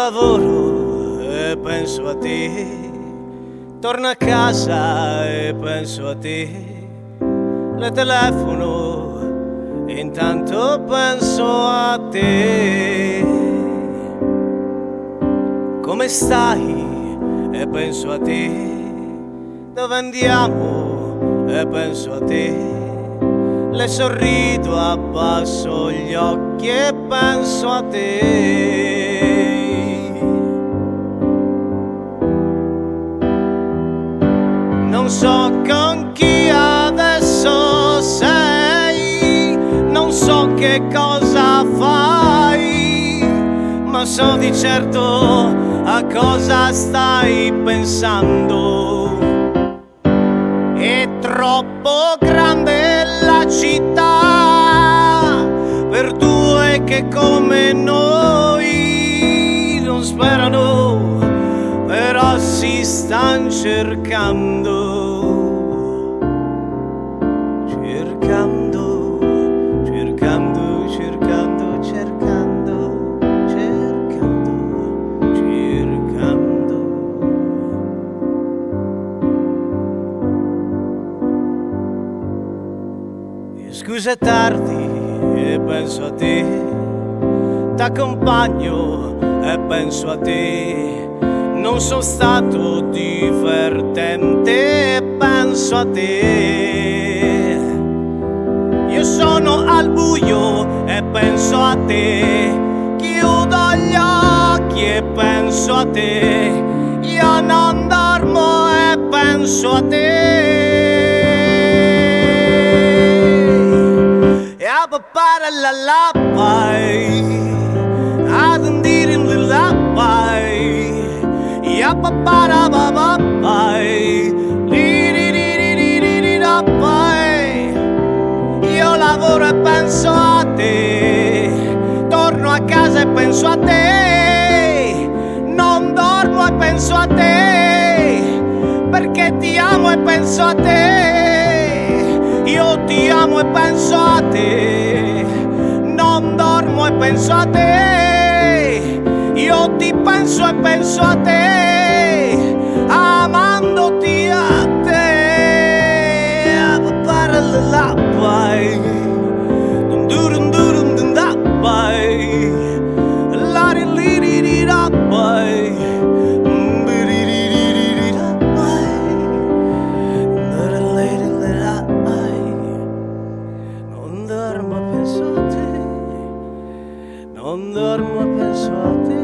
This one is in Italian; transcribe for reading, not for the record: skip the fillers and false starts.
lavoro e penso a te, torno a casa e penso a te, le telefono e intanto penso a te. Come stai? E penso a te. Dove andiamo? E penso a te. Le sorrido, abbasso gli occhi e penso a te. Non so con chi adesso sei, non so che cosa fai, ma so di certo a cosa stai pensando. È troppo grande la città per due che come noi non sperano, però si stan cercando. Cercando, cercando, cercando, cercando, cercando, cercando. E scusa è tardi e penso a te, t'accompagno e penso a te. Non sono stato divertente e penso a te. Io sono al buio e penso a te. Chiudo gli occhi e penso a te. Io non dormo e penso a te. E a papà la labai, ad andire in labai. Ya papara baba pai, li li li li li li li da pai. Io lavoro e penso a te, torno a casa e penso a te, non dormo e penso a te, perché ti amo e penso a te. Io ti amo e penso a te, non dormo e penso a te. Io ti penso e penso a te, amandoti a te. Parallelabai, dun dun dun dabai, la li li li li dabai, li li li li li dabai, la li li li dabai. Non dormo penso a te, non dormo penso a te.